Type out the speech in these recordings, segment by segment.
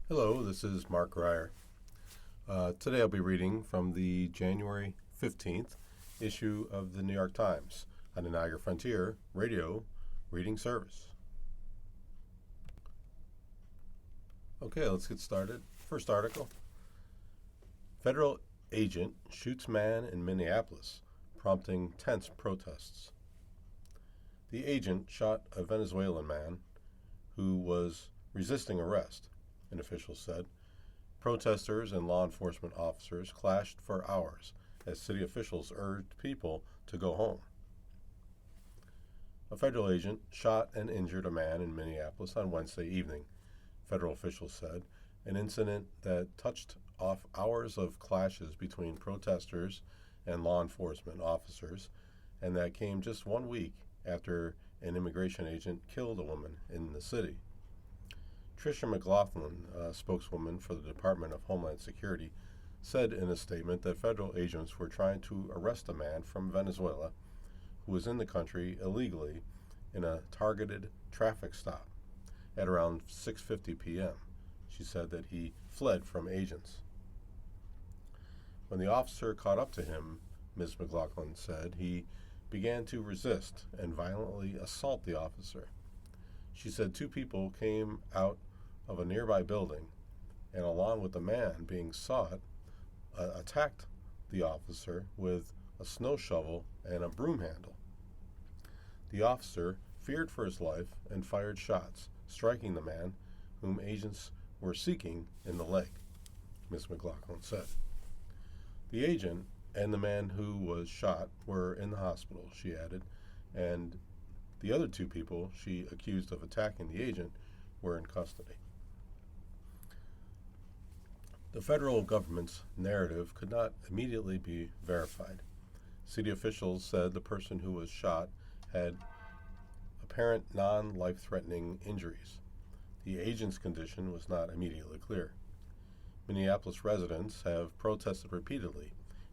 Hello, this is Mark Grier. Today I'll be reading from the January 15th issue of the New York Times on the Niagara Frontier Radio Reading Service. Okay, let's get started. First article. Federal agent shoots man in Minneapolis, prompting tense protests. The agent shot a Venezuelan man who was resisting arrest, an official said. Protesters and law enforcement officers clashed for hours as city officials urged people to go home. A federal agent shot and injured a man in Minneapolis on Wednesday evening, federal officials said, an incident that touched off hours of clashes between protesters and law enforcement officers, and that came just 1 week after an immigration agent killed a woman in the city. Tricia McLaughlin, a spokeswoman for the Department of Homeland Security, said in a statement that federal agents were trying to arrest a man from Venezuela who was in the country illegally in a targeted traffic stop at around 6:50 p.m. She said that he fled from agents. When the officer caught up to him, Ms. McLaughlin said, he began to resist and violently assault the officer. She said 2 people came out of a nearby building and, along with the man being sought, attacked the officer with a snow shovel and a broom handle. The officer feared for his life and fired shots, striking the man whom agents were seeking in the leg, Ms. McLaughlin said. The agent and the man who was shot were in the hospital, she added, and the other 2 people she accused of attacking the agent were in custody. The federal government's narrative could not immediately be verified. City officials said the person who was shot had apparent non-life-threatening injuries. The agent's condition was not immediately clear. Minneapolis residents have protested repeatedly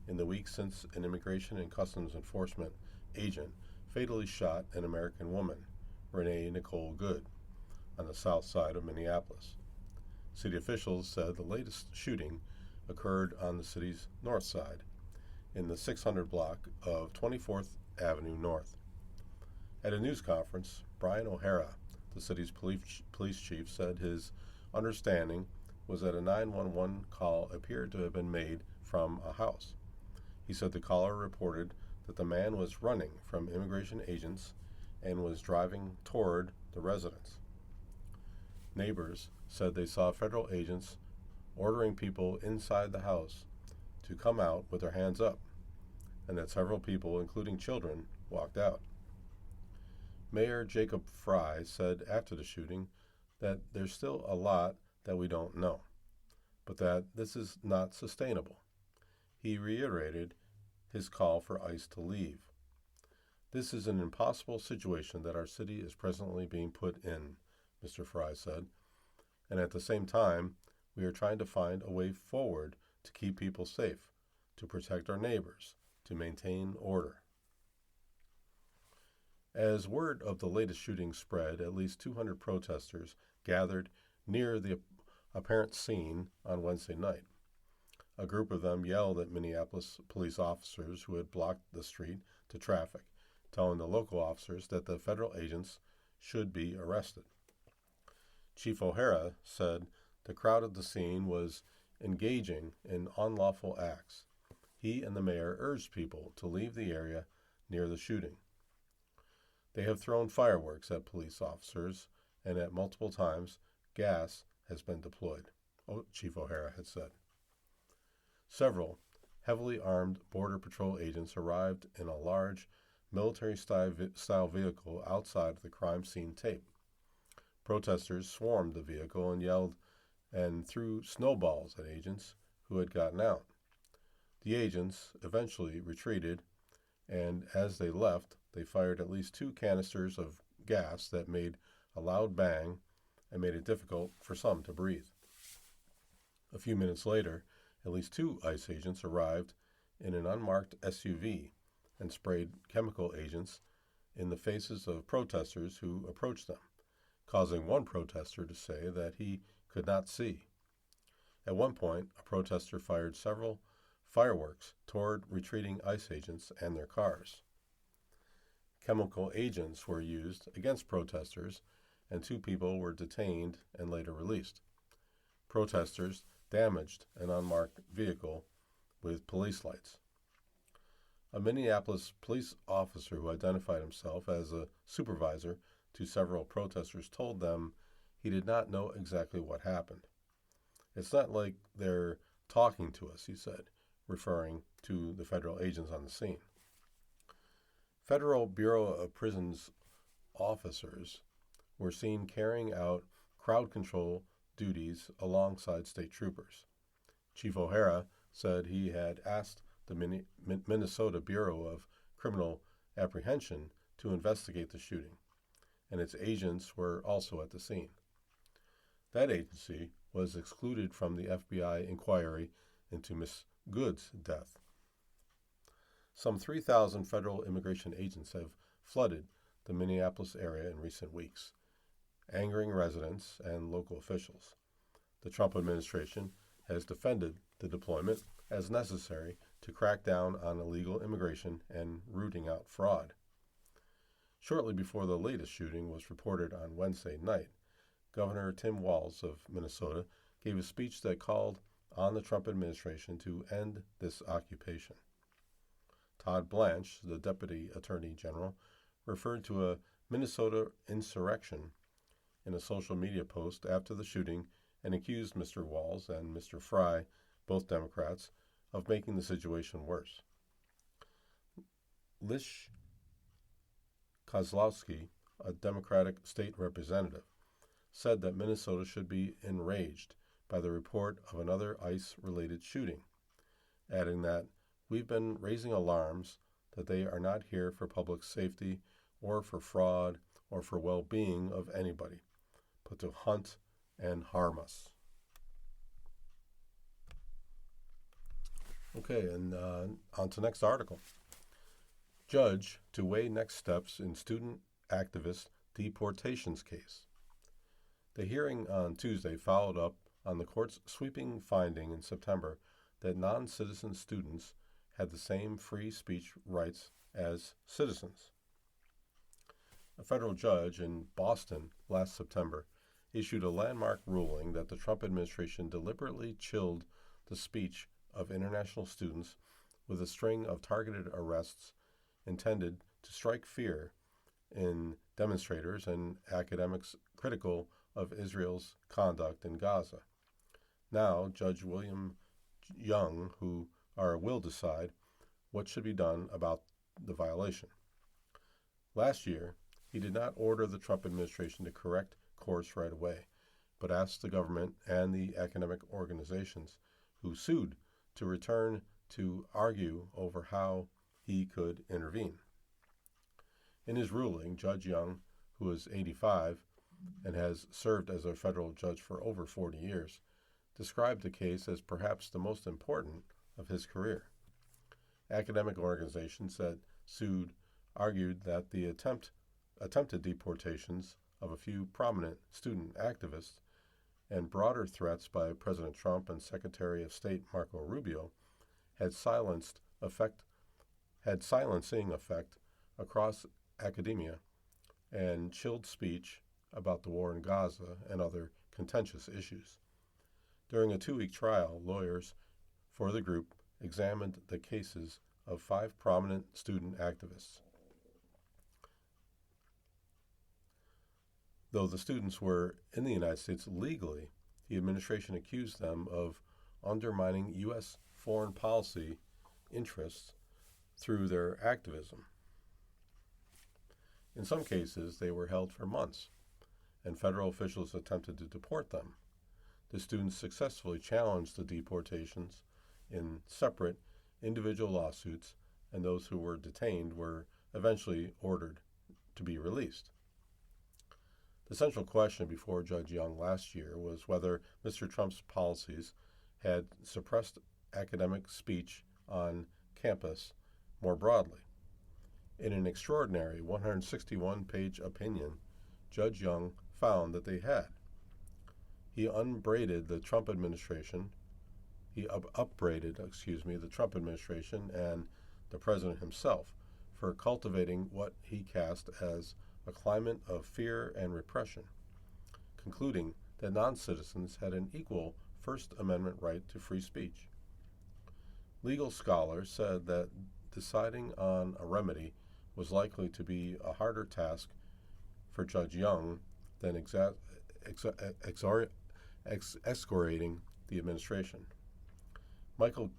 in the weeks since an Immigration and Customs Enforcement agent fatally shot an American woman, Renee Nicole Good, on the south side of Minneapolis. City officials said the latest shooting occurred on the city's north side, in the 600 block of 24th Avenue North. At a news conference, Brian O'Hara, the city's police chief, said his understanding was that a 911 call appeared to have been made from a house. He said the caller reported that the man was running from immigration agents and was driving toward the residence. Neighbors said they saw federal agents ordering people inside the house to come out with their hands up, and that several people, including children, walked out. Mayor Jacob Frey said after the shooting that there's still a lot that we don't know, but that this is not sustainable. He reiterated his call for ICE to leave. This is an impossible situation that our city is presently being put in, Mr. Frey said, and at the same time, we are trying to find a way forward to keep people safe, to protect our neighbors, to maintain order. As word of the latest shooting spread, at least 200 protesters gathered near the apparent scene on Wednesday night. A group of them yelled at Minneapolis police officers who had blocked the street to traffic, telling the local officers that the federal agents should be arrested. Chief O'Hara said the crowd at the scene was engaging in unlawful acts. He and the mayor urged people to leave the area near the shooting. They have thrown fireworks at police officers, and at multiple times, gas has been deployed, Chief O'Hara had said. Several heavily armed Border Patrol agents arrived in a large military-style vehicle outside of the crime scene tape. Protesters swarmed the vehicle and yelled and threw snowballs at agents who had gotten out. The agents eventually retreated, and as they left, they fired at least 2 canisters of gas that made a loud bang and made it difficult for some to breathe. A few minutes later, at least 2 ICE agents arrived in an unmarked SUV and sprayed chemical agents in the faces of protesters who approached them, causing one protester to say that he could not see. At one point, a protester fired several fireworks toward retreating ICE agents and their cars. Chemical agents were used against protesters, and 2 people were detained and later released. Protesters damaged an unmarked vehicle with police lights. A Minneapolis police officer who identified himself as a supervisor to several protesters told them he did not know exactly what happened. "It's not like they're talking to us," he said, referring to the federal agents on the scene. Federal Bureau of Prisons officers were seen carrying out crowd control duties alongside state troopers. Chief O'Hara said he had asked the Minnesota Bureau of Criminal Apprehension to investigate the shooting, and its agents were also at the scene. That agency was excluded from the FBI inquiry into Miss Good's death. Some 3,000 federal immigration agents have flooded the Minneapolis area in recent weeks, angering residents and local officials. The Trump administration has defended the deployment as necessary to crack down on illegal immigration and rooting out fraud. Shortly before the latest shooting was reported on Wednesday night, Governor Tim Walz of Minnesota gave a speech that called on the Trump administration to end this occupation. Todd Blanche, the Deputy Attorney General, referred to a Minnesota insurrection in a social media post after the shooting and accused Mr. Walz and Mr. Fry, both Democrats, of making the situation worse. Lish Kozlowski, a Democratic state representative, said that Minnesota should be enraged by the report of another ICE-related shooting, adding that we've been raising alarms that they are not here for public safety or for fraud or for well-being of anybody, but to hunt and harm us. Okay, and on to next article. Judge to weigh next steps in student activist deportations case. The hearing on Tuesday followed up on the court's sweeping finding in September that non-citizen students had the same free speech rights as citizens. A federal judge in Boston last September issued a landmark ruling that the Trump administration deliberately chilled the speech of international students with a string of targeted arrests intended to strike fear in demonstrators and academics critical of Israel's conduct in Gaza. Now, Judge William Young, will decide what should be done about the violation. Last year, he did not order the Trump administration to correct course right away, but asked the government and the academic organizations who sued to return to argue over how he could intervene. In his ruling, Judge Young, who is 85 and has served as a federal judge for over 40 years, described the case as perhaps the most important of his career. Academic organizations that sued argued that the attempted deportations of a few prominent student activists and broader threats by President Trump and Secretary of State Marco Rubio had silencing effect across academia and chilled speech about the war in Gaza and other contentious issues. During a 2-week trial, lawyers for the group examined the cases of 5 prominent student activists. Though the students were in the United States legally, the administration accused them of undermining U.S. foreign policy interests through their activism. In some cases, they were held for months, and federal officials attempted to deport them. The students successfully challenged the deportations in separate individual lawsuits, and those who were detained were eventually ordered to be released. The central question before Judge Young last year was whether Mr. Trump's policies had suppressed academic speech on campus more broadly. In an extraordinary 161-page opinion, Judge Young found that they had. He upbraided the Trump administration He upbraided, the Trump administration and the president himself for cultivating what he cast as a climate of fear and repression, concluding that non-citizens had an equal First Amendment right to free speech. Legal scholars said that deciding on a remedy was likely to be a harder task for Judge Young than excoriating the administration. Michael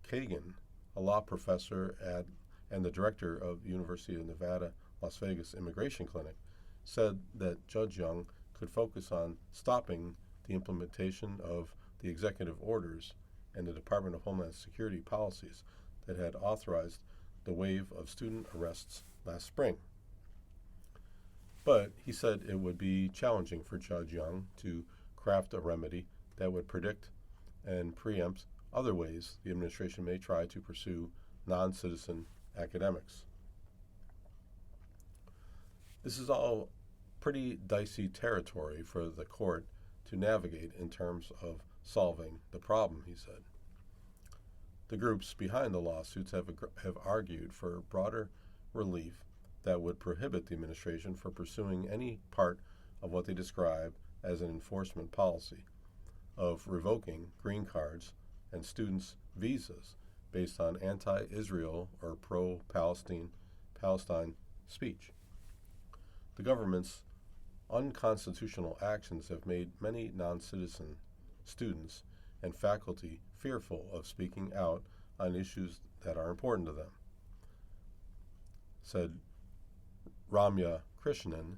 Kagan, a law professor and the director of the University of Nevada, Las Vegas Immigration Clinic, said that Judge Young could focus on stopping the implementation of the executive orders and the Department of Homeland Security policies that had authorized the wave of student arrests last spring. But he said it would be challenging for Judge Young to craft a remedy that would predict and preempt other ways the administration may try to pursue non-citizen academics. This is all pretty dicey territory for the court to navigate in terms of solving the problem, he said. The groups behind the lawsuits have argued for broader relief that would prohibit the administration from pursuing any part of what they describe as an enforcement policy of revoking green cards and students' visas based on anti-Israel or pro-Palestine speech. The government's unconstitutional actions have made many non-citizen students and faculty fearful of speaking out on issues that are important to them, said Ramya Krishnan,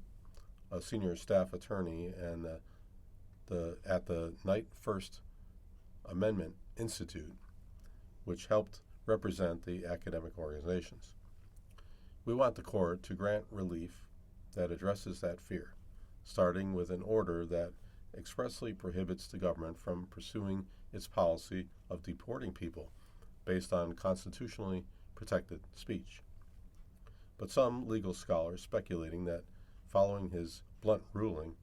a senior staff attorney and at the Knight First Amendment Institute, which helped represent the academic organizations. We want the court to grant relief that addresses that fear, starting with an order that expressly prohibits the government from pursuing its policy of deporting people based on constitutionally protected speech. But some legal scholars speculating that following his blunt ruling,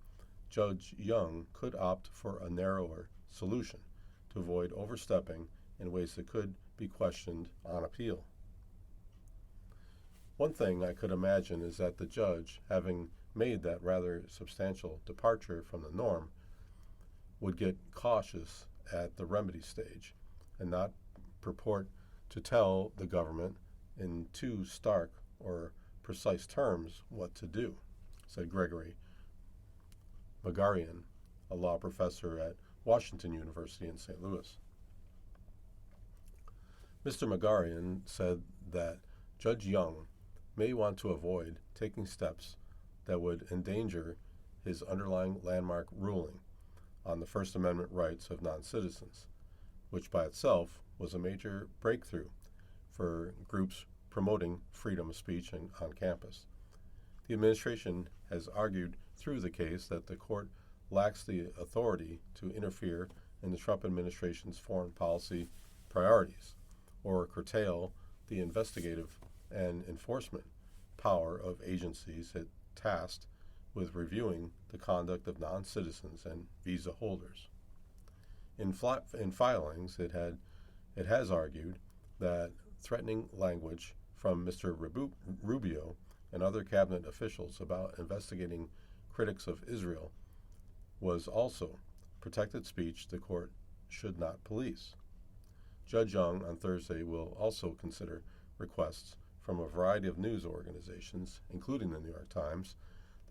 Judge Young could opt for a narrower solution to avoid overstepping in ways that could be questioned on appeal. One thing I could imagine is that the judge, having made that rather substantial departure from the norm, would get cautious at the remedy stage and not purport to tell the government in too stark or precise terms what to do, said Gregory Magarian, a law professor at Washington University in St. Louis. Mr. Magarian said that Judge Young may want to avoid taking steps that would endanger his underlying landmark ruling on the First Amendment rights of non-citizens, which by itself was a major breakthrough for groups promoting freedom of speech on campus. The administration has argued through the case that the court lacks the authority to interfere in the Trump administration's foreign policy priorities or curtail the investigative and enforcement power of agencies it tasked with reviewing the conduct of non-citizens and visa holders. In filings, it has argued that threatening language from Mr. Rubio and other cabinet officials about investigating critics of Israel was also protected speech the court should not police. Judge Young on Thursday will also consider requests from a variety of news organizations, including the New York Times,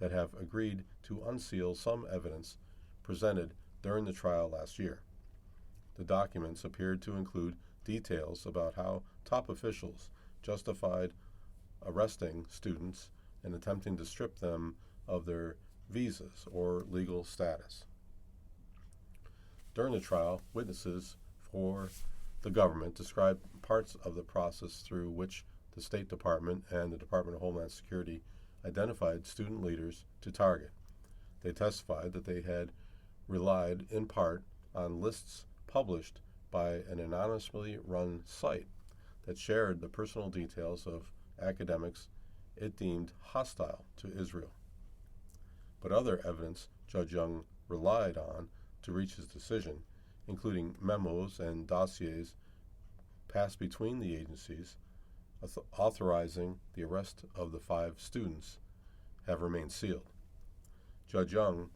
that have agreed to unseal some evidence presented during the trial last year. The documents appeared to include details about how top officials justified arresting students and attempting to strip them of their visas or legal status. During the trial, witnesses for the government described parts of the process through which the State Department and the Department of Homeland Security identified student leaders to target. They testified that they had relied in part on lists published by an anonymously run site that shared the personal details of academics it deemed hostile to Israel. But other evidence Judge Young relied on to reach his decision including memos and dossiers passed between the agencies authorizing the arrest of the 5 students, have remained sealed. Judge Young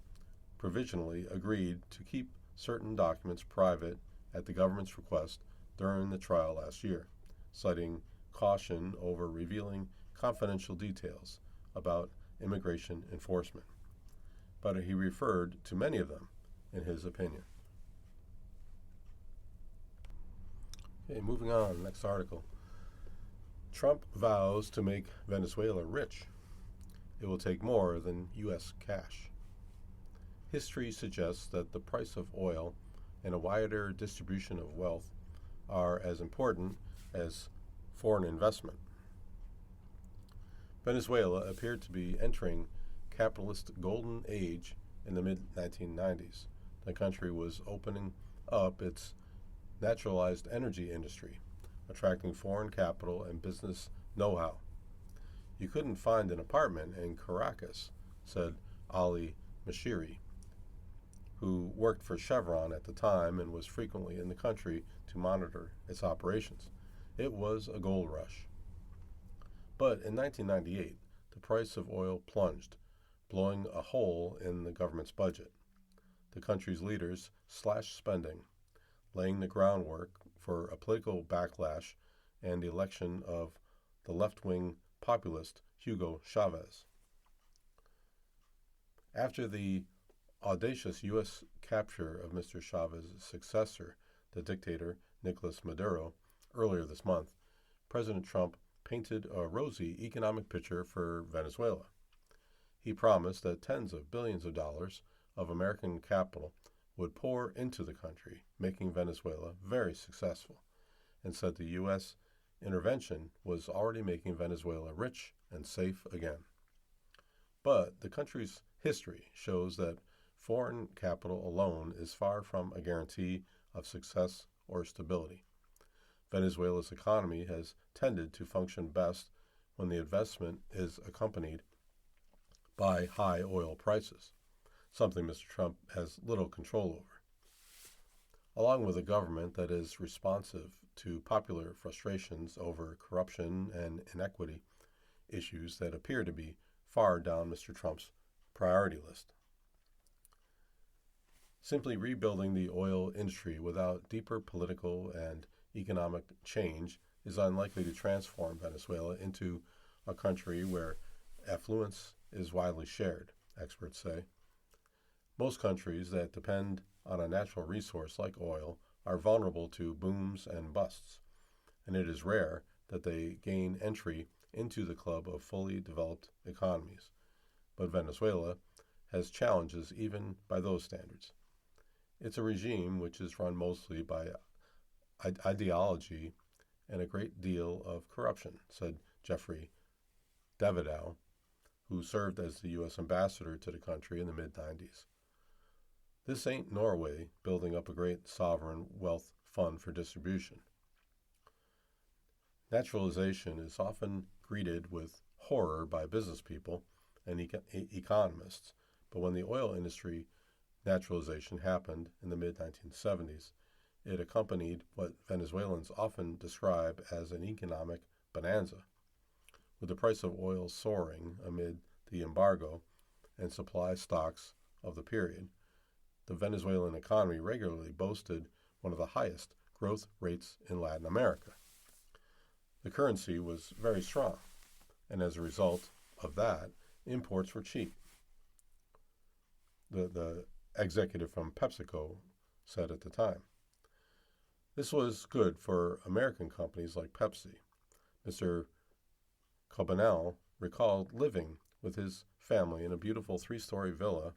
provisionally agreed to keep certain documents private at the government's request during the trial last year, citing caution over revealing confidential details about immigration enforcement. But he referred to many of them in his opinion. Okay, moving on, next article. Trump vows to make Venezuela rich. It will take more than U.S. cash. History suggests that the price of oil and a wider distribution of wealth are as important as foreign investment. Venezuela appeared to be entering capitalist golden age in the mid-1990s. The country was opening up its naturalized energy industry, attracting foreign capital and business know-how. You couldn't find an apartment in Caracas, said Ali Mashiri, who worked for Chevron at the time and was frequently in the country to monitor its operations. It was a gold rush. But in 1998, the price of oil plunged, blowing a hole in the government's budget. The country's leaders slashed spending, laying the groundwork for a political backlash and the election of the left-wing populist Hugo Chavez. After the audacious U.S. capture of Mr. Chavez's successor, the dictator Nicolas Maduro, earlier this month, President Trump painted a rosy economic picture for Venezuela. He promised that tens of billions of dollars of American capital would pour into the country, making Venezuela very successful, and said the U.S. intervention was already making Venezuela rich and safe again. But the country's history shows that foreign capital alone is far from a guarantee of success or stability. Venezuela's economy has tended to function best when the investment is accompanied by high oil prices, something Mr. Trump has little control over. Along with a government that is responsive to popular frustrations over corruption and inequity, issues that appear to be far down Mr. Trump's priority list. Simply rebuilding the oil industry without deeper political and economic change is unlikely to transform Venezuela into a country where affluence is widely shared, experts say. Most countries that depend on a natural resource like oil are vulnerable to booms and busts, and it is rare that they gain entry into the club of fully developed economies. But Venezuela has challenges even by those standards. It's a regime which is run mostly by ideology and a great deal of corruption, said Jeffrey Davidow, who served as the U.S. ambassador to the country in the mid-90s. This ain't Norway building up a great sovereign wealth fund for distribution. Naturalization is often greeted with horror by business people and economists, but when the oil industry naturalization happened in the mid-1970s, it accompanied what Venezuelans often describe as an economic bonanza. With the price of oil soaring amid the embargo and supply stocks of the period, the Venezuelan economy regularly boasted one of the highest growth rates in Latin America. The currency was very strong, and as a result of that, imports were cheap. The executive from PepsiCo said at the time. This was good for American companies like Pepsi. Mr. Cobanel recalled living with his family in a beautiful 3-story villa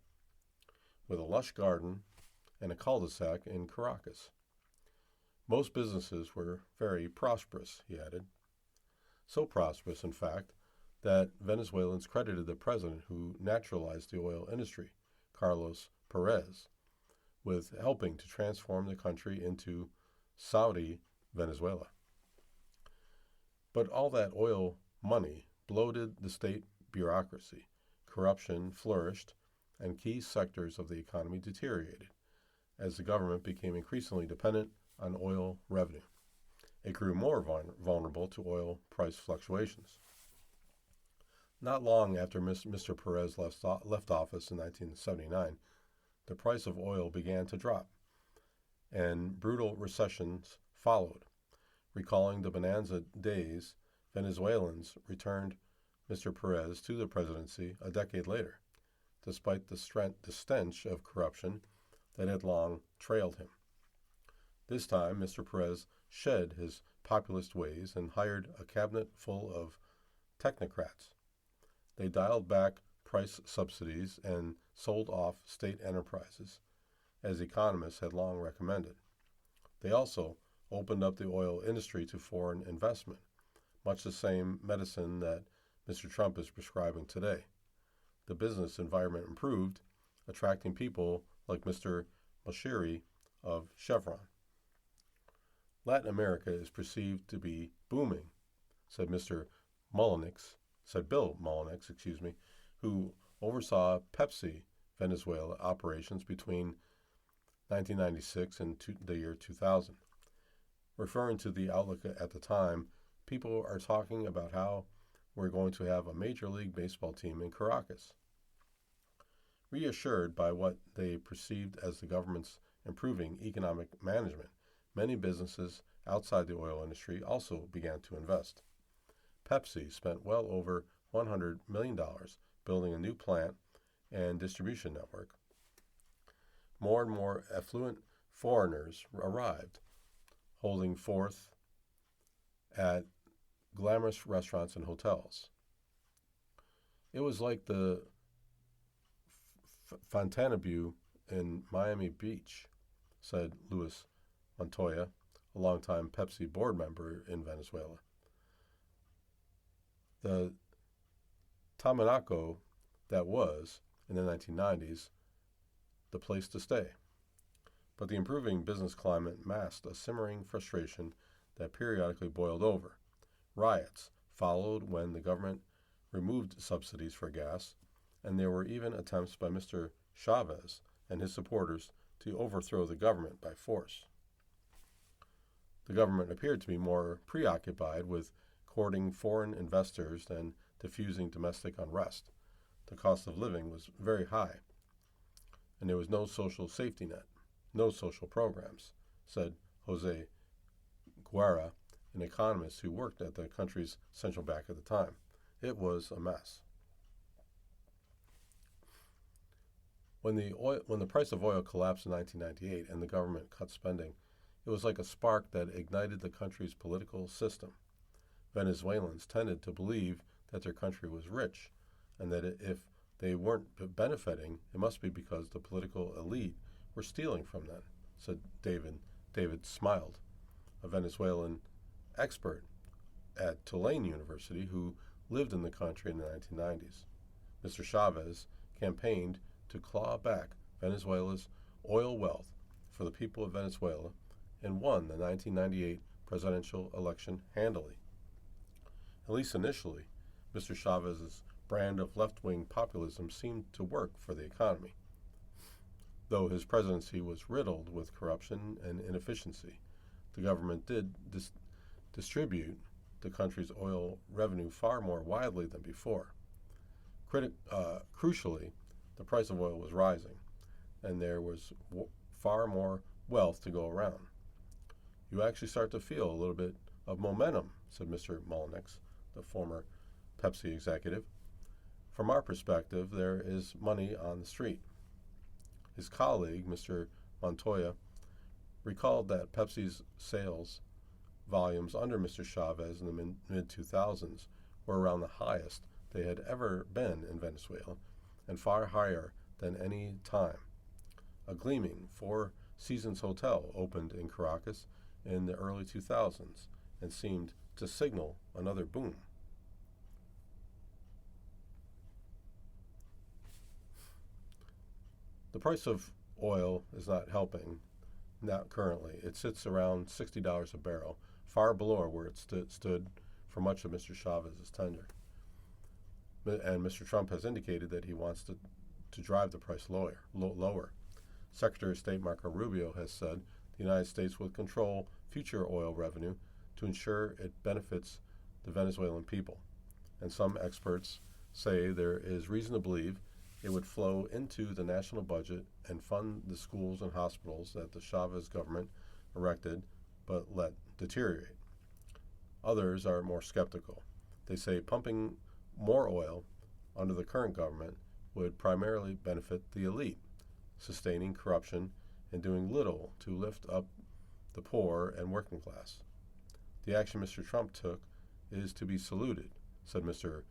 with a lush garden and a cul-de-sac in Caracas. Most businesses were very prosperous, he added. So prosperous, in fact, that Venezuelans credited the president who naturalized the oil industry, Carlos Perez, with helping to transform the country into Saudi Venezuela. But all that oil money bloated the state bureaucracy, corruption flourished, and key sectors of the economy deteriorated. as the government became increasingly dependent on oil revenue. It grew more vulnerable to oil price fluctuations. Not long after Mr. Perez left office in 1979, the price of oil began to drop, and brutal recessions followed. Recalling the bonanza days, Venezuelans returned Mr. Perez to the presidency a decade later, despite the stench of corruption that had long trailed him. This time, Mr. Perez shed his populist ways and hired a cabinet full of technocrats. They dialed back price subsidies and sold off state enterprises, as economists had long recommended. They also opened up the oil industry to foreign investment, much the same medicine that Mr. Trump is prescribing today. The business environment improved, attracting people like Mr. Moshiri of Chevron. Latin America is perceived to be booming, said Bill Mullenix, who oversaw Pepsi Venezuela operations between 1996 and the year 2000. Referring to the outlook at the time, people are talking about how we're going to have a Major League Baseball team in Caracas. Reassured by what they perceived as the government's improving economic management, many businesses outside the oil industry also began to invest. Pepsi spent well over $100 million building a new plant and distribution network. More and more affluent foreigners arrived, holding forth at glamorous restaurants and hotels. It was like the Fontainebleau in Miami Beach, said Luis Montoya, a longtime Pepsi board member in Venezuela. The Tamanaco that was, in the 1990s, the place to stay. But the improving business climate masked a simmering frustration that periodically boiled over. Riots followed when the government removed subsidies for gas, and there were even attempts by Mr. Chavez and his supporters to overthrow the government by force. The government appeared to be more preoccupied with courting foreign investors than diffusing domestic unrest. The cost of living was very high, and there was no social safety net, no social programs, said Jose Guerra, an economist who worked at the country's central bank at the time. It was a mess. When the price of oil collapsed in 1998 and the government cut spending, it was like a spark that ignited the country's political system. Venezuelans tended to believe that their country was rich, and that if they weren't benefiting, it must be because the political elite were stealing from them, said David Smiled, a Venezuelan expert at Tulane University who lived in the country in the 1990s. Mr. Chavez campaigned to claw back Venezuela's oil wealth for the people of Venezuela and won the 1998 presidential election handily. At least initially, Mr. Chavez's brand of left-wing populism seemed to work for the economy. Though his presidency was riddled with corruption and inefficiency, the government did distribute the country's oil revenue far more widely than before. Crucially, the price of oil was rising, and there was far more wealth to go around. You actually start to feel a little bit of momentum, said Mr. Mullenix, the former Pepsi executive. From our perspective, there is money on the street. His colleague, Mr. Montoya, recalled that Pepsi's sales volumes under Mr. Chavez in the mid-2000s were around the highest they had ever been in Venezuela, and far higher than any time. A gleaming Four Seasons hotel opened in Caracas in the early 2000s and seemed to signal another boom. The price of oil is not helping now currently. It sits around $60 a barrel, far below where it stood for much of Mr. Chavez's tenure. And Mr. Trump has indicated that he wants to drive the price lower. Secretary of State Marco Rubio has said the United States will control future oil revenue to ensure it benefits the Venezuelan people. And some experts say there is reason to believe it would flow into the national budget and fund the schools and hospitals that the Chavez government erected but let deteriorate. Others are more skeptical. They say pumping more oil under the current government would primarily benefit the elite, sustaining corruption and doing little to lift up the poor and working class. The action Mr. Trump took is to be saluted, said Mr.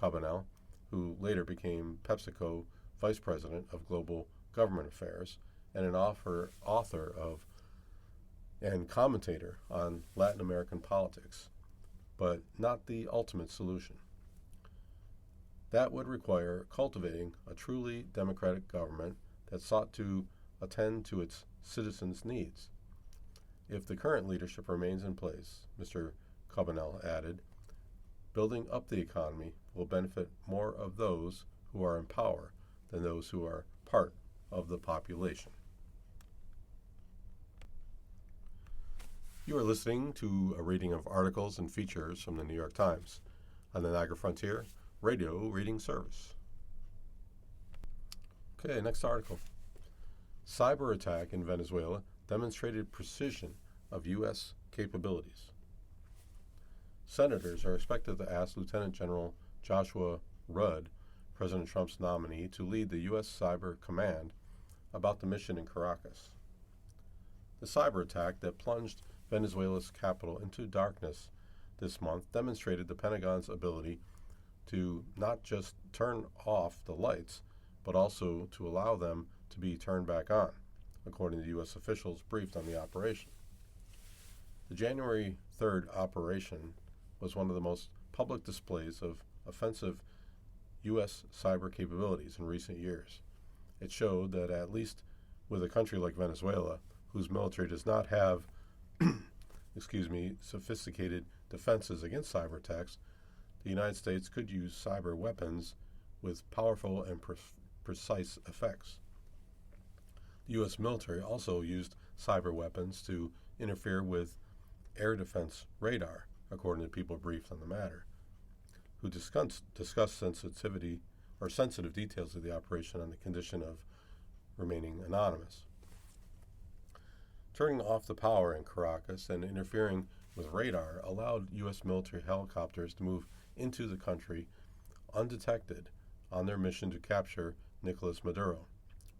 Cabanel, who later became PepsiCo Vice President of Global Government Affairs and an author of and commentator on Latin American politics, but not the ultimate solution. That would require cultivating a truly democratic government that sought to attend to its citizens' needs. If the current leadership remains in place, Mr. Cabanel added, building up the economy will benefit more of those who are in power than those who are part of the population. You are listening to a reading of articles and features from the New York Times on the Niagara Frontier Radio Reading Service. Okay, next article. Cyber attack in Venezuela demonstrated precision of U.S. capabilities. Senators are expected to ask Lieutenant General Joshua Rudd, President Trump's nominee, to lead the U.S. Cyber Command about the mission in Caracas. The cyber attack that plunged Venezuela's capital into darkness this month demonstrated the Pentagon's ability to not just turn off the lights, but also to allow them to be turned back on, according to U.S. officials briefed on the operation. The January 3rd operation was one of the most public displays of offensive U.S. cyber capabilities in recent years. It showed that at least with a country like Venezuela, whose military does not have sophisticated defenses against cyber attacks, the United States could use cyber weapons with powerful and precise effects. The U.S. military also used cyber weapons to interfere with air defense radar, according to people briefed on the matter, who discussed sensitive details of the operation on the condition of remaining anonymous. Turning off the power in Caracas and interfering with radar allowed U.S. military helicopters to move into the country undetected on their mission to capture Nicolas Maduro,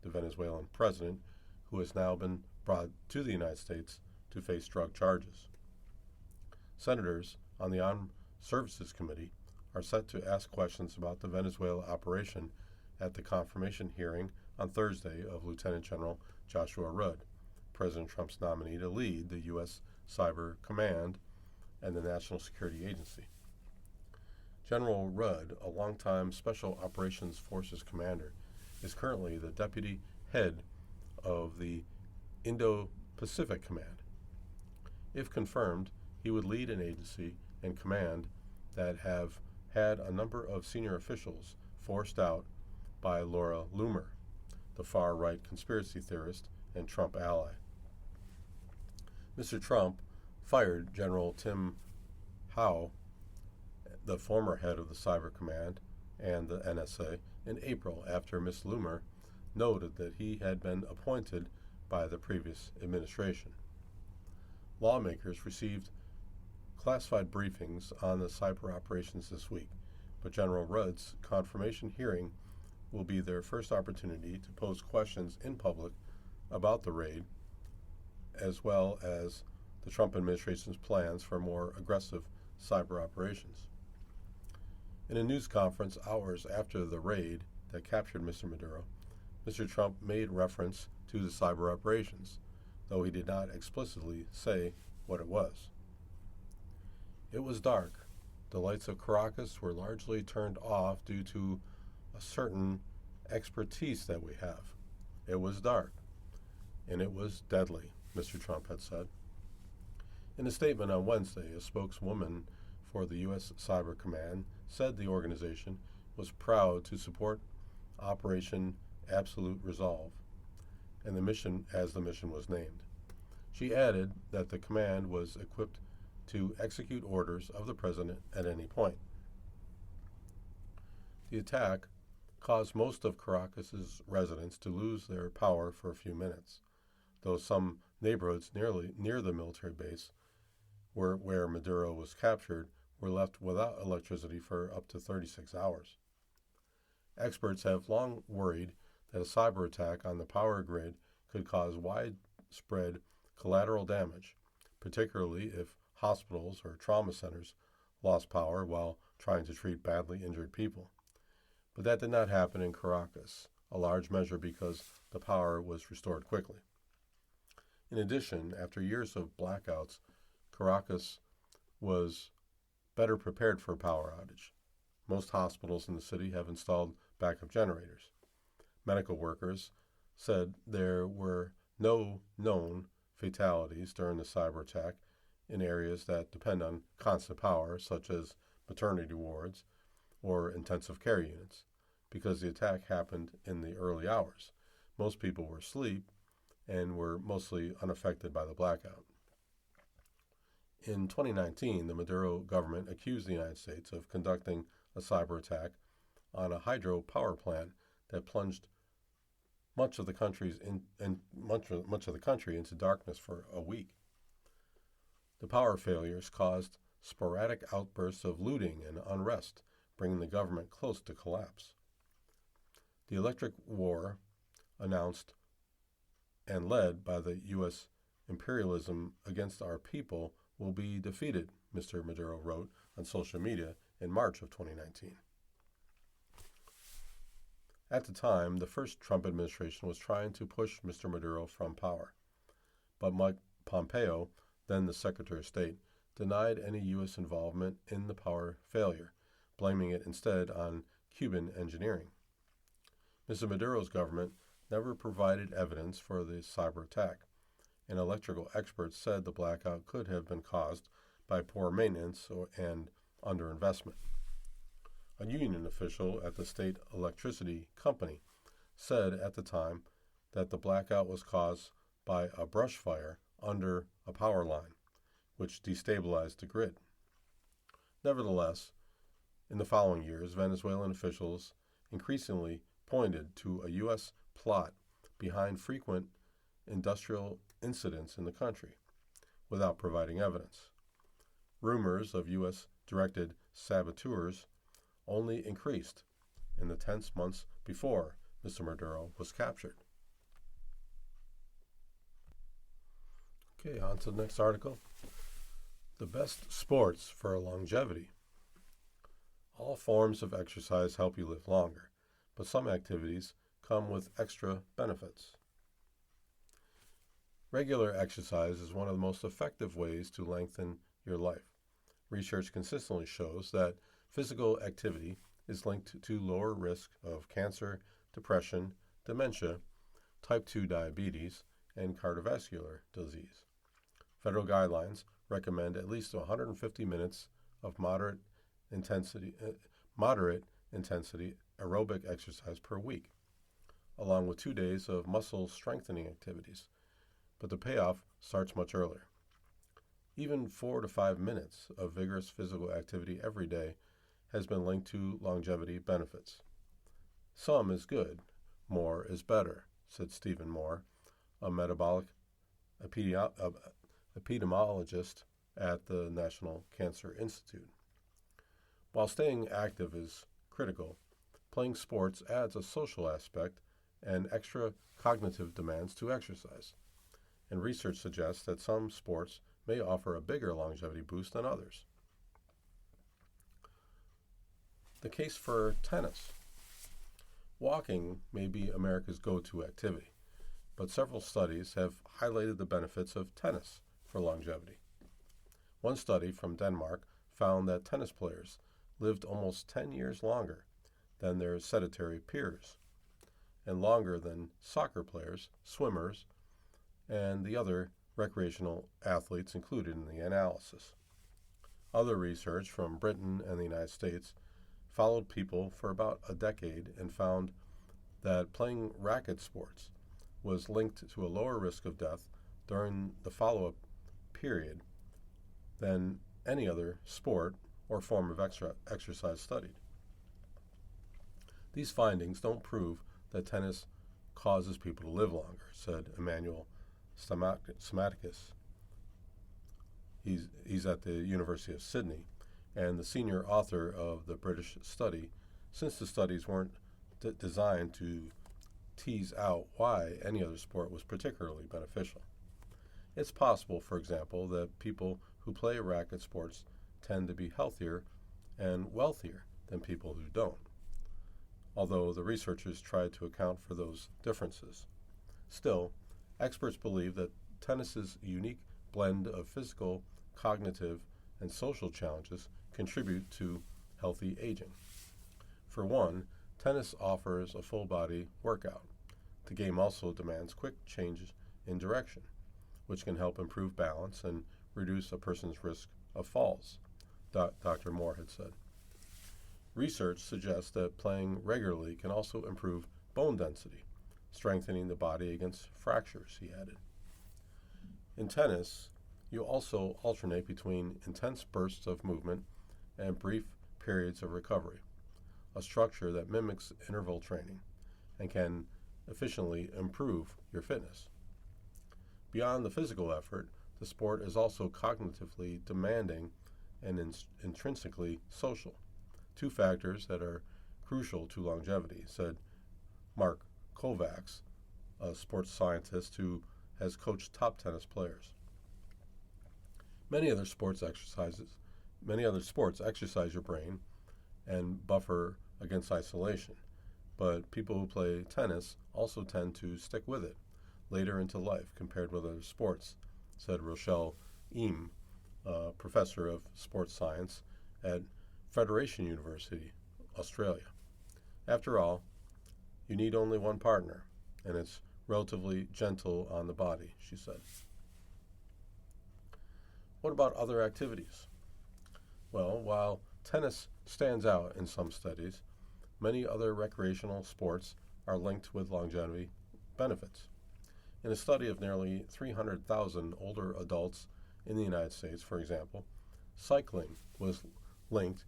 the Venezuelan president, who has now been brought to the United States to face drug charges. Senators on the Armed Services Committee are set to ask questions about the Venezuela operation at the confirmation hearing on Thursday of Lieutenant General Joshua Rudd, President Trump's nominee to lead the U.S. Cyber Command and the National Security Agency. General Rudd, a longtime Special Operations Forces commander, is currently the deputy head of the Indo-Pacific Command. If confirmed, he would lead an agency and command that have had a number of senior officials forced out by Laura Loomer, the far-right conspiracy theorist and Trump ally. Mr. Trump fired General Tim Howe, the former head of the Cyber Command and the NSA, in April after Ms. Loomer noted that he had been appointed by the previous administration. Lawmakers received classified briefings on the cyber operations this week, but General Rudd's confirmation hearing will be their first opportunity to pose questions in public about the raid, as well as the Trump administration's plans for more aggressive cyber operations. In a news conference hours after the raid that captured Mr. Maduro, Mr. Trump made reference to the cyber operations, though he did not explicitly say what it was. It was dark. The lights of Caracas were largely turned off due to a certain expertise that we have. It was dark, and it was deadly, Mr. Trump had said. In a statement on Wednesday, a spokeswoman for the U.S. Cyber Command said the organization was proud to support Operation Absolute Resolve and the mission was named. She added that the command was equipped to execute orders of the president at any point. The attack caused most of Caracas's residents to lose their power for a few minutes, though some neighborhoods near the military base where Maduro was captured were left without electricity for up to 36 hours. Experts have long worried that a cyber attack on the power grid could cause widespread collateral damage, particularly if hospitals or trauma centers lost power while trying to treat badly injured people. But that did not happen in Caracas, a large measure because the power was restored quickly. In addition, after years of blackouts, Caracas was better prepared for a power outage. Most hospitals in the city have installed backup generators. Medical workers said there were no known fatalities during the cyber attack in areas that depend on constant power, such as maternity wards or intensive care units, because the attack happened in the early hours. Most people were asleep and were mostly unaffected by the blackout. In 2019, the Maduro government accused the United States of conducting a cyber attack on a hydropower plant that plunged much of the country into darkness for a week. The power failures caused sporadic outbursts of looting and unrest, bringing the government close to collapse. The electric war, announced and led by the U.S. imperialism against our people, will be defeated, Mr. Maduro wrote on social media in March of 2019. At the time, the first Trump administration was trying to push Mr. Maduro from power, but Mike Pompeo, then the Secretary of State, denied any U.S. involvement in the power failure, blaming it instead on Cuban engineering. Mr. Maduro's government never provided evidence for the cyber attack, and electrical experts said the blackout could have been caused by poor maintenance and underinvestment. A union official at the state electricity company said at the time that the blackout was caused by a brush fire under a power line, which destabilized the grid. Nevertheless, in the following years, Venezuelan officials increasingly pointed to a U.S. plot behind frequent industrial incidents in the country, without providing evidence. Rumors of U.S.-directed saboteurs only increased in the tense months before Mr. Maduro was captured. Okay, on to the next article. The best sports for longevity. All forms of exercise help you live longer, but some activities come with extra benefits. Regular exercise is one of the most effective ways to lengthen your life. Research consistently shows that physical activity is linked to lower risk of cancer, depression, dementia, type 2 diabetes, and cardiovascular disease. Federal guidelines recommend at least 150 minutes of moderate intensity aerobic exercise per week, along with 2 days of muscle strengthening activities. But the payoff starts much earlier. Even 4 to 5 minutes of vigorous physical activity every day has been linked to longevity benefits. Some is good, more is better, said Stephen Moore, a metabolic epidemiologist at the National Cancer Institute. While staying active is critical, playing sports adds a social aspect and extra cognitive demands to exercise, and research suggests that some sports may offer a bigger longevity boost than others. The case for tennis. Walking may be America's go-to activity, but several studies have highlighted the benefits of tennis for longevity. One study from Denmark found that tennis players lived almost 10 years longer than their sedentary peers, and longer than soccer players, swimmers, and the other recreational athletes included in the analysis. Other research from Britain and the United States followed people for about a decade and found that playing racket sports was linked to a lower risk of death during the follow-up period than any other sport or form of exercise studied. These findings don't prove that tennis causes people to live longer, said Emmanuel Stamatakis. He's at the University of Sydney and the senior author of the British study, since the studies weren't designed to tease out why any other sport was particularly beneficial. It's possible, for example, that people who play racket sports tend to be healthier and wealthier than people who don't, although the researchers tried to account for those differences. Still, experts believe that tennis's unique blend of physical, cognitive, and social challenges contribute to healthy aging. For one, tennis offers a full-body workout. The game also demands quick changes in direction, which can help improve balance and reduce a person's risk of falls, Dr. Moore had said. Research suggests that playing regularly can also improve bone density, strengthening the body against fractures, he added. In tennis, you also alternate between intense bursts of movement and brief periods of recovery, a structure that mimics interval training and can efficiently improve your fitness. Beyond the physical effort, the sport is also cognitively demanding and intrinsically social, two factors that are crucial to longevity, said Mark Kovacs, a sports scientist who has coached top tennis players. Many other sports exercise your brain and buffer against isolation, but people who play tennis also tend to stick with it later into life compared with other sports, said Rochelle Eam, professor of sports science at Federation University, Australia. After all, you need only one partner, and it's relatively gentle on the body, she said. What about other activities? Well, while tennis stands out in some studies, many other recreational sports are linked with longevity benefits. In a study of nearly 300,000 older adults in the United States, for example, cycling was linked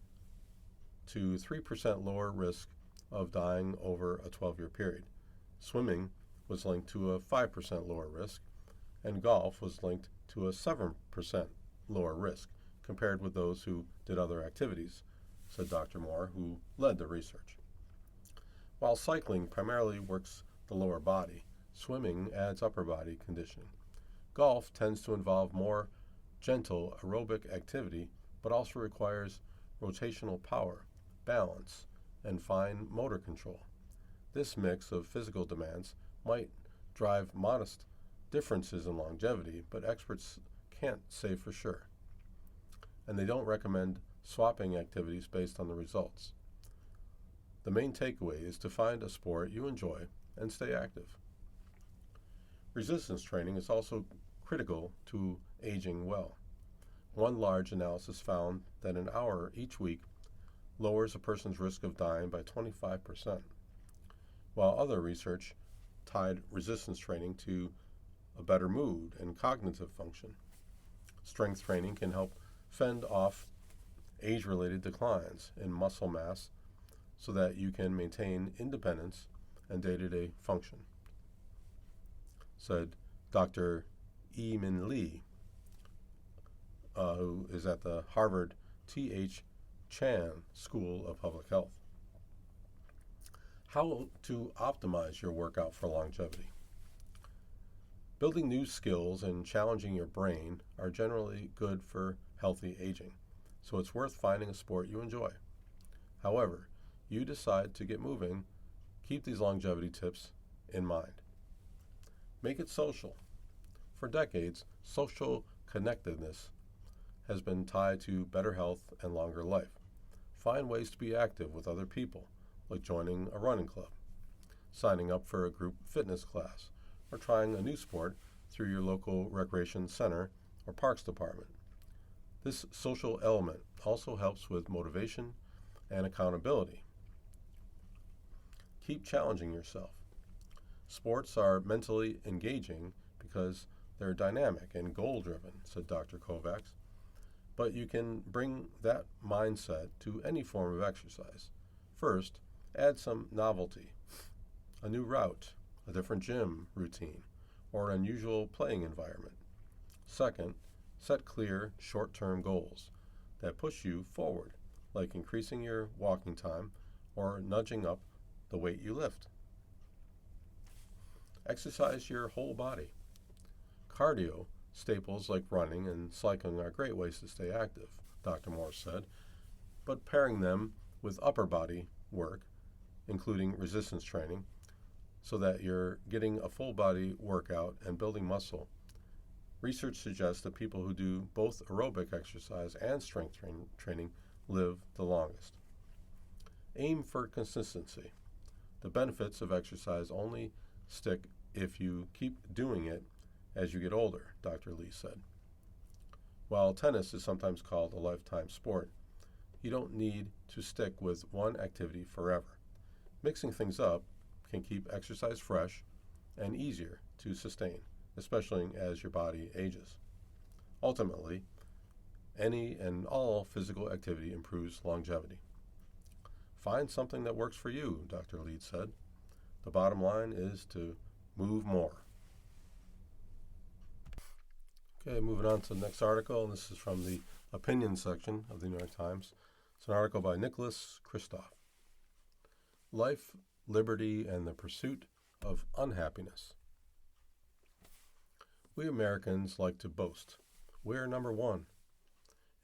to 3% lower risk of dying over a 12-year period. Swimming was linked to a 5% lower risk, and golf was linked to a 7% lower risk compared with those who did other activities, said Dr. Moore, who led the research. While cycling primarily works the lower body, swimming adds upper body conditioning. Golf tends to involve more gentle aerobic activity, but also requires rotational power, balance, and fine motor control. This mix of physical demands might drive modest differences in longevity, but experts can't say for sure. And they don't recommend swapping activities based on the results. The main takeaway is to find a sport you enjoy and stay active. Resistance training is also critical to aging well. One large analysis found that an hour each week lowers a person's risk of dying by 25%, while other research tied resistance training to a better mood and cognitive function. Strength training can help fend off age-related declines in muscle mass so that you can maintain independence and day-to-day function, said Dr. Yi-Min Lee, who is at the Harvard T.H. Chan School of Public Health. How to optimize your workout for longevity. Building new skills and challenging your brain are generally good for healthy aging, so it's worth finding a sport you enjoy. However, you decide to get moving, keep these longevity tips in mind. Make it social. For decades, social connectedness has been tied to better health and longer life. Find ways to be active with other people, like joining a running club, signing up for a group fitness class, or trying a new sport through your local recreation center or parks department. This social element also helps with motivation and accountability. Keep challenging yourself. Sports are mentally engaging because they're dynamic and goal-driven, said Dr. Kovacs. But you can bring that mindset to any form of exercise. First, add some novelty, a new route, a different gym routine, or an unusual playing environment. Second, set clear, short-term goals that push you forward, like increasing your walking time or nudging up the weight you lift. Exercise your whole body. Cardio, staples like running and cycling are great ways to stay active, Dr. Morse said, but pairing them with upper body work, including resistance training, so that you're getting a full body workout and building muscle. Research suggests that people who do both aerobic exercise and strength training live the longest. Aim for consistency. The benefits of exercise only stick if you keep doing it as you get older, Dr. Lee said. While tennis is sometimes called a lifetime sport, you don't need to stick with one activity forever. Mixing things up can keep exercise fresh and easier to sustain, especially as your body ages. Ultimately, any and all physical activity improves longevity. Find something that works for you, Dr. Lee said. The bottom line is to move more. Okay, moving on to the next article, and this is from the opinion section of the New York Times. It's an article by Nicholas Kristof. Life, Liberty, and the Pursuit of Unhappiness. We Americans like to boast. We're number one.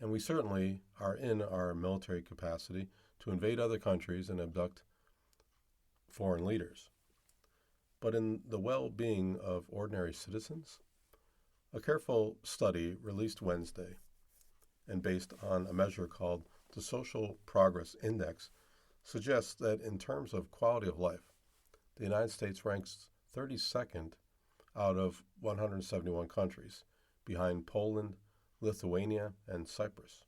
And we certainly are in our military capacity to invade other countries and abduct foreign leaders. But in the well-being of ordinary citizens, a careful study released Wednesday and based on a measure called the Social Progress Index suggests that in terms of quality of life, the United States ranks 32nd out of 171 countries, behind Poland, Lithuania, and Cyprus.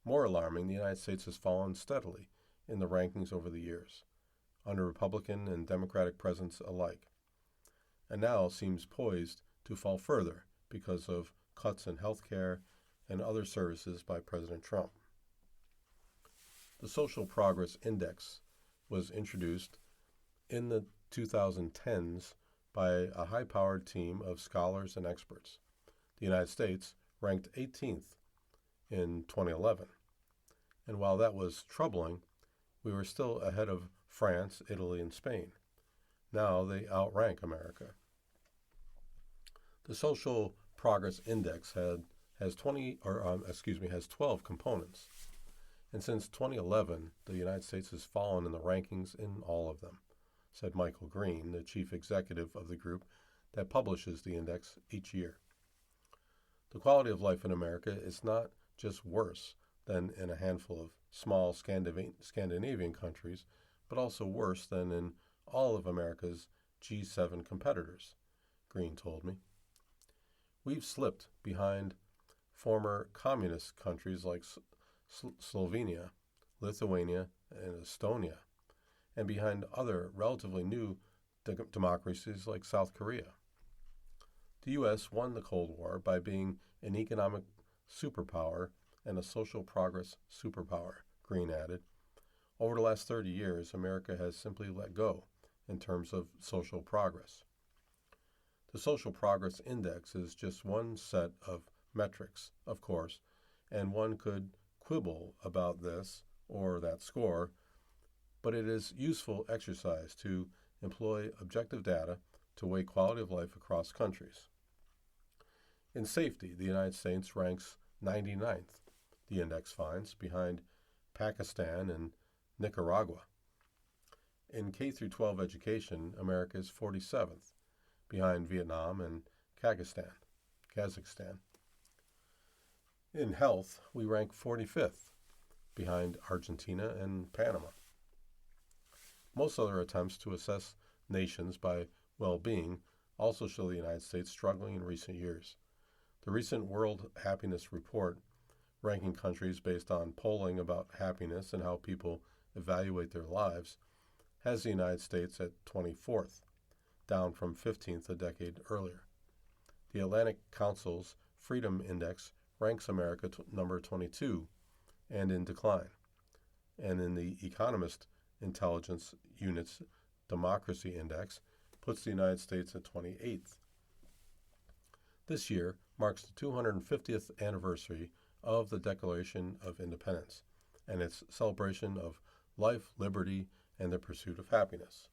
More alarming, the United States has fallen steadily in the rankings over the years, under Republican and Democratic presidents alike, and now seems poised to fall further because of cuts in health care and other services by President Trump. The Social Progress Index was introduced in the 2010s by a high-powered team of scholars and experts. The United States ranked 18th in 2011. And while that was troubling, we were still ahead of France, Italy, and Spain. Now they outrank America. The Social Progress Index has 12 components. And since 2011, the United States has fallen in the rankings in all of them, said Michael Green, the chief executive of the group that publishes the index each year. The quality of life in America is not just worse than in a handful of small Scandinavian countries, but also worse than in all of America's G7 competitors, Green told me. We've slipped behind former communist countries like Slovenia, Lithuania, and Estonia, and behind other relatively new democracies like South Korea. The U.S. won the Cold War by being an economic superpower and a social progress superpower, Green added. Over the last 30 years, America has simply let go in terms of social progress. The Social Progress Index is just one set of metrics, of course, and one could quibble about this or that score, but it is useful exercise to employ objective data to weigh quality of life across countries. In safety, the United States ranks 99th, the index finds, behind Pakistan and Nicaragua. In K-12 education, America is 47th, behind Vietnam and Kazakhstan. In health, we rank 45th, behind Argentina and Panama. Most other attempts to assess nations by well-being also show the United States struggling in recent years. The recent World Happiness Report, ranking countries based on polling about happiness and how people evaluate their lives, has the United States at 24th down from 15th a decade earlier. The Atlantic Council's Freedom Index ranks America number 22 and in decline. And in the Economist Intelligence Unit's Democracy Index puts the United States at 28th. This year marks the 250th anniversary of the Declaration of Independence and its celebration of life, liberty, and the pursuit of happiness.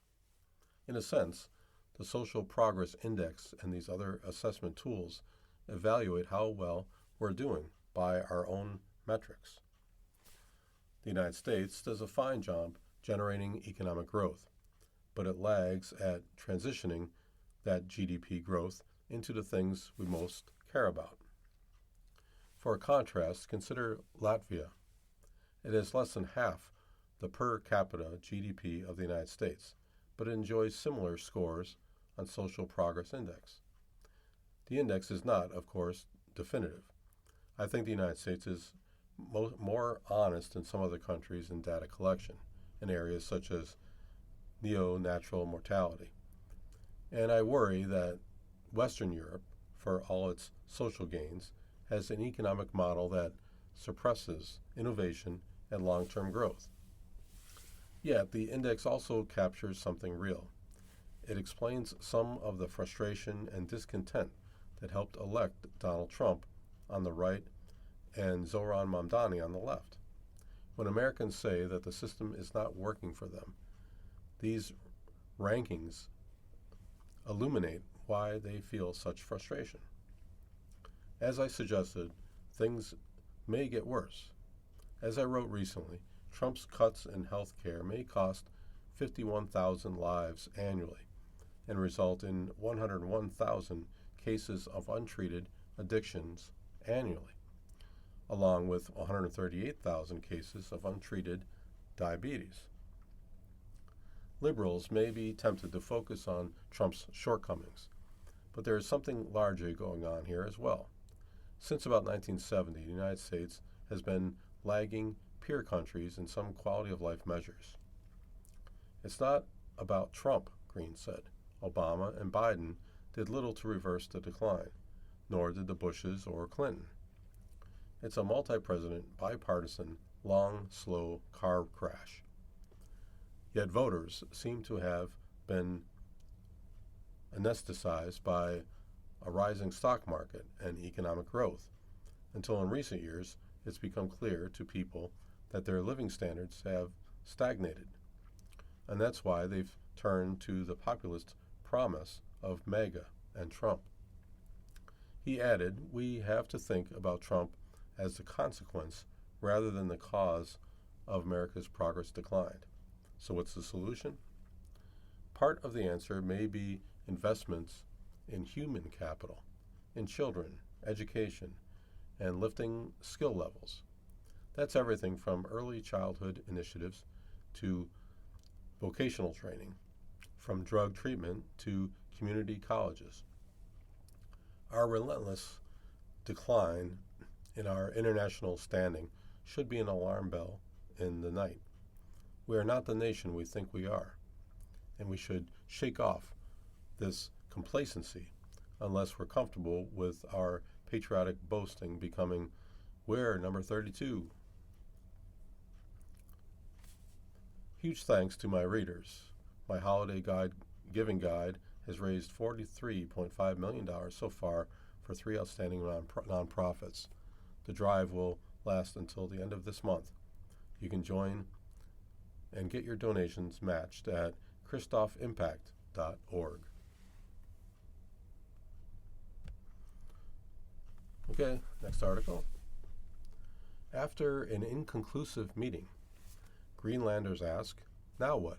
In a sense, the Social Progress Index and these other assessment tools evaluate how well we're doing by our own metrics. The United States does a fine job generating economic growth, but it lags at transitioning that GDP growth into the things we most care about. For a contrast, consider Latvia. It has less than half the per capita GDP of the United States, but it enjoys similar scores on Social Progress Index. The index is not, of course, definitive. I think the United States is more honest than some other countries in data collection in areas such as neonatural mortality. And I worry that Western Europe, for all its social gains, has an economic model that suppresses innovation and long-term growth. Yet the index also captures something real. It explains some of the frustration and discontent that helped elect Donald Trump on the right and Zoran Mamdani on the left. When Americans say that the system is not working for them, these rankings illuminate why they feel such frustration. As I suggested, things may get worse. As I wrote recently, Trump's cuts in health care may cost 51,000 lives annually and result in 101,000 cases of untreated addictions annually, along with 138,000 cases of untreated diabetes. Liberals may be tempted to focus on Trump's shortcomings, but there is something larger going on here as well. Since about 1970, the United States has been lagging peer countries in some quality of life measures. It's not about Trump, Green said. Obama and Biden did little to reverse the decline, nor did the Bushes or Clinton. It's a multi-president, bipartisan, long, slow car crash. Yet voters seem to have been anesthetized by a rising stock market and economic growth, until in recent years it's become clear to people that their living standards have stagnated. And that's why they've turned to the populist promise of MAGA and Trump. He added, we have to think about Trump as the consequence rather than the cause of America's progress declined. So what's the solution? Part of the answer may be investments in human capital, in children, education, and lifting skill levels. That's everything from early childhood initiatives to vocational training, from drug treatment to community colleges. Our relentless decline in our international standing should be an alarm bell in the night. We are not the nation we think we are, and we should shake off this complacency unless we're comfortable with our patriotic boasting becoming, we're number 32. Huge thanks to my readers. My holiday giving guide has raised $43.5 million so far for 3 outstanding nonprofits. The drive will last until the end of this month. You can join and get your donations matched at christofimpact.org. Okay, next article. After an inconclusive meeting, Greenlanders ask, now what?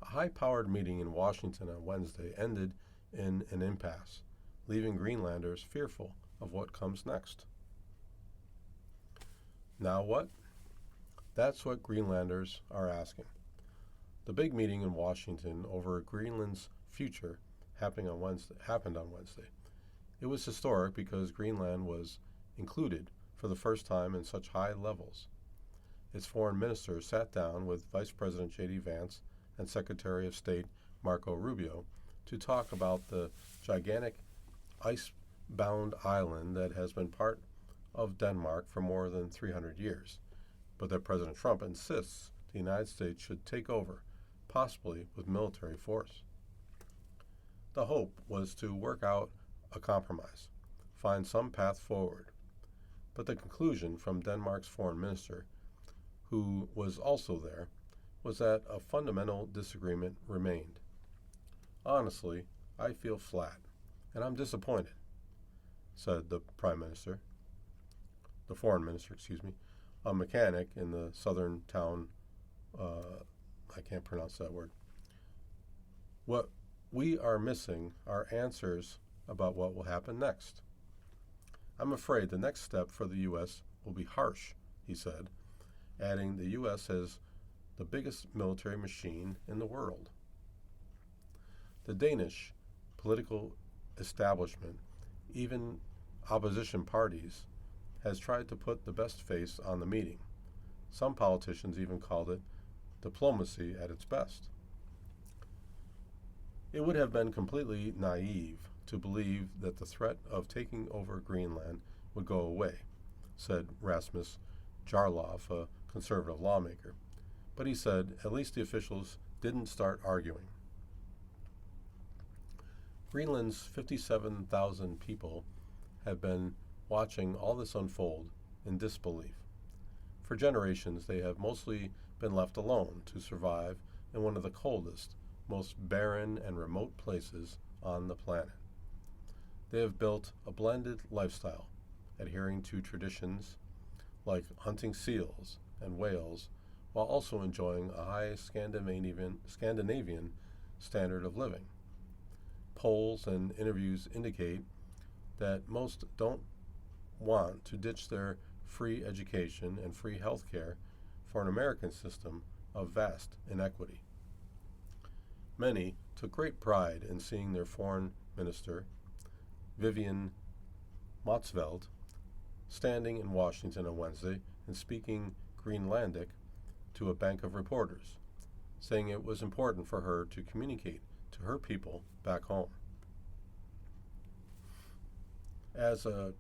A high-powered meeting in Washington on Wednesday ended in an impasse, leaving Greenlanders fearful of what comes next. Now what? That's what Greenlanders are asking. The big meeting in Washington over Greenland's future happened on Wednesday. It was historic because Greenland was included for the first time in such high levels. Its foreign ministers sat down with Vice President J.D. Vance and Secretary of State Marco Rubio, to talk about the gigantic ice-bound island that has been part of Denmark for more than 300 years, but that President Trump insists the United States should take over, possibly with military force. The hope was to work out a compromise, find some path forward, but the conclusion from Denmark's foreign minister, who was also there, was that a fundamental disagreement remained. Honestly, I feel flat, and I'm disappointed, said the foreign minister, a mechanic in the southern town, I can't pronounce that word. What we are missing are answers about what will happen next. I'm afraid the next step for the U.S. will be harsh, he said, adding the U.S. has the biggest military machine in the world. The Danish political establishment, even opposition parties, has tried to put the best face on the meeting. Some politicians even called it diplomacy at its best. It would have been completely naive to believe that the threat of taking over Greenland would go away, said Rasmus Jarloff, a conservative lawmaker. But he said at least the officials didn't start arguing. Greenland's 57,000 people have been watching all this unfold in disbelief. For generations, they have mostly been left alone to survive in one of the coldest, most barren and remote places on the planet. They have built a blended lifestyle, adhering to traditions like hunting seals and whales, while also enjoying a high Scandinavian standard of living. Polls and interviews indicate that most don't want to ditch their free education and free health care for an American system of vast inequity. Many took great pride in seeing their foreign minister, Vivian Motzfeldt, standing in Washington on Wednesday and speaking Greenlandic to a bank of reporters, saying it was important for her to communicate to her people back home. As a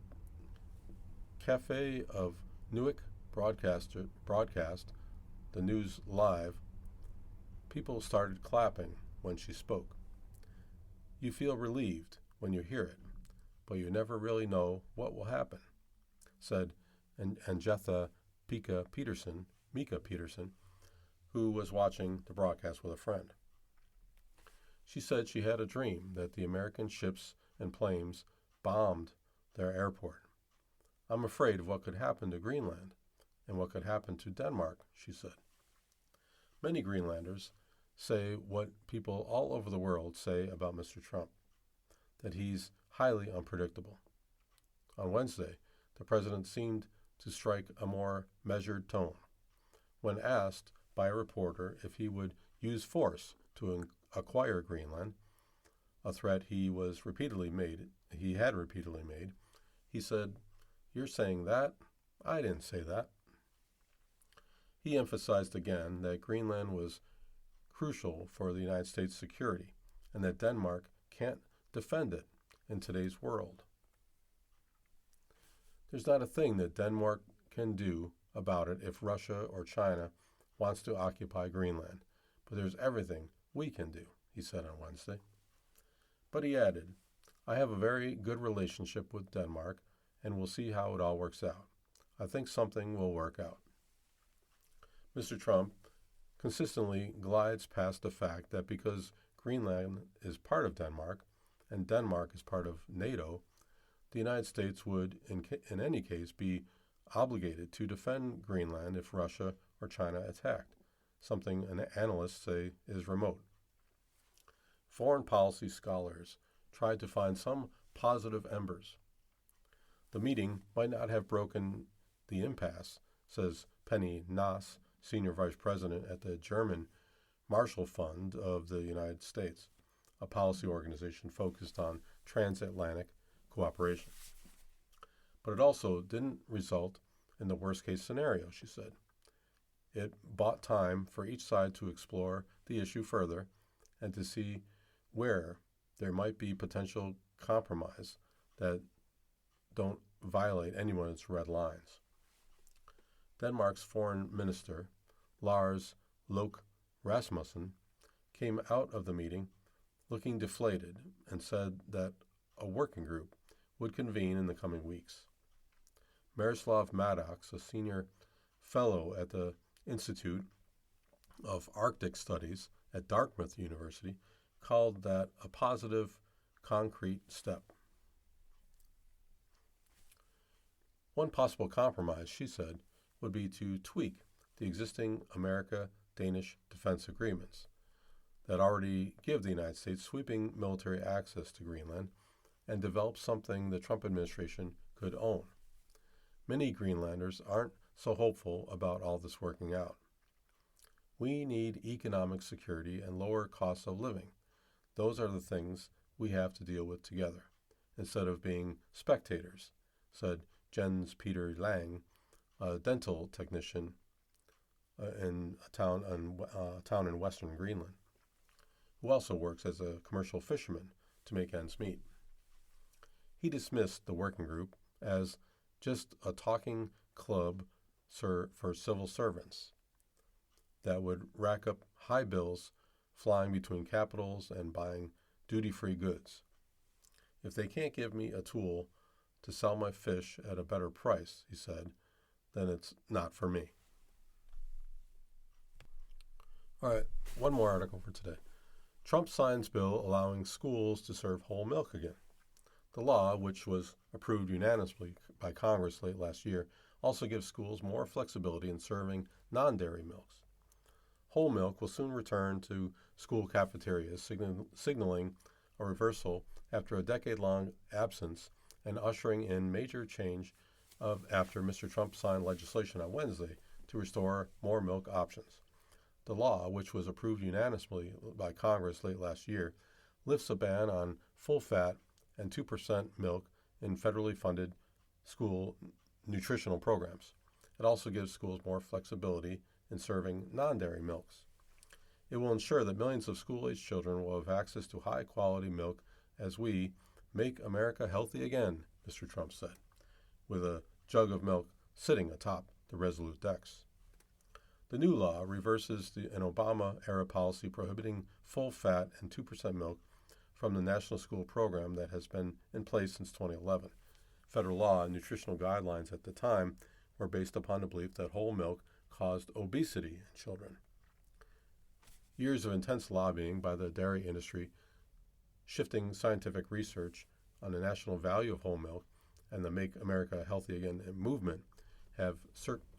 Cafe of Nuuk broadcast the news live, people started clapping when she spoke. You feel relieved when you hear it, but you never really know what will happen, said Anjetha Mika Peterson, who was watching the broadcast with a friend. She said she had a dream that the American ships and planes bombed their airport. I'm afraid of what could happen to Greenland and what could happen to Denmark, she said. Many Greenlanders say what people all over the world say about Mr. Trump, that he's highly unpredictable. On Wednesday, the president seemed to strike a more measured tone. When asked by a reporter if he would use force to acquire Greenland, a threat he had repeatedly made, he said, "You're saying that? I didn't say that." He emphasized again that Greenland was crucial for the United States' security and that Denmark can't defend it in today's world. There's not a thing that Denmark can do about it if Russia or China wants to occupy Greenland, but there's everything we can do, he said on Wednesday. But he added, I have a very good relationship with Denmark, and we'll see how it all works out. I think something will work out. Mr. Trump consistently glides past the fact that because Greenland is part of Denmark, and Denmark is part of NATO, the United States would, in any case, be obligated to defend Greenland if Russia or China attacked, something analysts say is remote. Foreign policy scholars tried to find some positive embers. The meeting might not have broken the impasse, says Penny Nass, senior vice president at the German Marshall Fund of the United States, a policy organization focused on transatlantic cooperation. But it also didn't result in the worst-case scenario, she said. It bought time for each side to explore the issue further and to see where there might be potential compromise that don't violate anyone's red lines. Denmark's foreign minister, Lars Løkke Rasmussen, came out of the meeting looking deflated and said that a working group would convene in the coming weeks. Miroslav Maddox, a senior fellow at the Institute of Arctic Studies at Dartmouth University, called that a positive, concrete step. One possible compromise, she said, would be to tweak the existing America-Danish defense agreements that already give the United States sweeping military access to Greenland and develop something the Trump administration could own. Many Greenlanders aren't so hopeful about all this working out. We need economic security and lower costs of living. Those are the things we have to deal with together, instead of being spectators, said Jens Peter Lang, a dental technician in a town in western Greenland, who also works as a commercial fisherman to make ends meet. He dismissed the working group as just a talking club for civil servants that would rack up high bills flying between capitals and buying duty-free goods. If they can't give me a tool to sell my fish at a better price, he said, then it's not for me. All right, one more article for today. Trump signs bill allowing schools to serve whole milk again. The law, which was approved unanimously by Congress late last year, also gives schools more flexibility in serving non-dairy milks. Whole milk will soon return to school cafeterias, signaling a reversal after a decade-long absence and ushering in major change after Mr. Trump signed legislation on Wednesday to restore more milk options. The law, which was approved unanimously by Congress late last year, lifts a ban on full-fat and 2% milk in federally funded school nutritional programs. It also gives schools more flexibility in serving non-dairy milks. It will ensure that millions of school-aged children will have access to high-quality milk as we make America healthy again, Mr. Trump said, with a jug of milk sitting atop the Resolute decks. The new law reverses an Obama-era policy prohibiting full-fat and 2% milk from the National School Program that has been in place since 2011. Federal law and nutritional guidelines at the time were based upon the belief that whole milk caused obesity in children. Years of intense lobbying by the dairy industry, shifting scientific research on the national value of whole milk, and the Make America Healthy Again movement have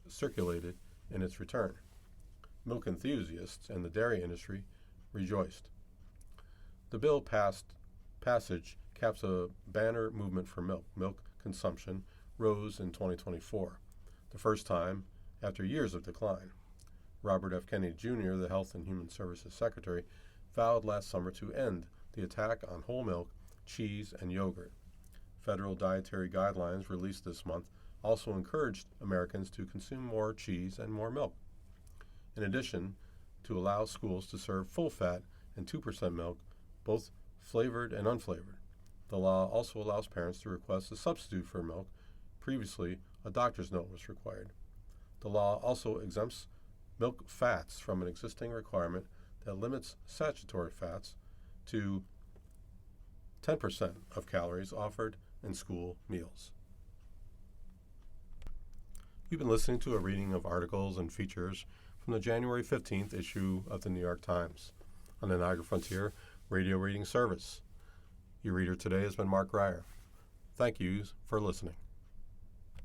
circulated in its return. Milk enthusiasts and the dairy industry rejoiced. The bill passage caps a banner movement for milk. Milk consumption rose in 2024, the first time after years of decline. Robert F. Kennedy Jr., the Health and Human Services Secretary, vowed last summer to end the attack on whole milk, cheese, and yogurt. Federal dietary guidelines released this month also encouraged Americans to consume more cheese and more milk. In addition, to allow schools to serve full-fat and 2% milk, both flavored and unflavored. The law also allows parents to request a substitute for milk. Previously, a doctor's note was required. The law also exempts milk fats from an existing requirement that limits statutory fats to 10% of calories offered in school meals. You've been listening to a reading of articles and features from the January 15th issue of the New York Times on the Niagara Frontier Radio Reading Service. Your reader today has been Mark Grier. Thank you for listening.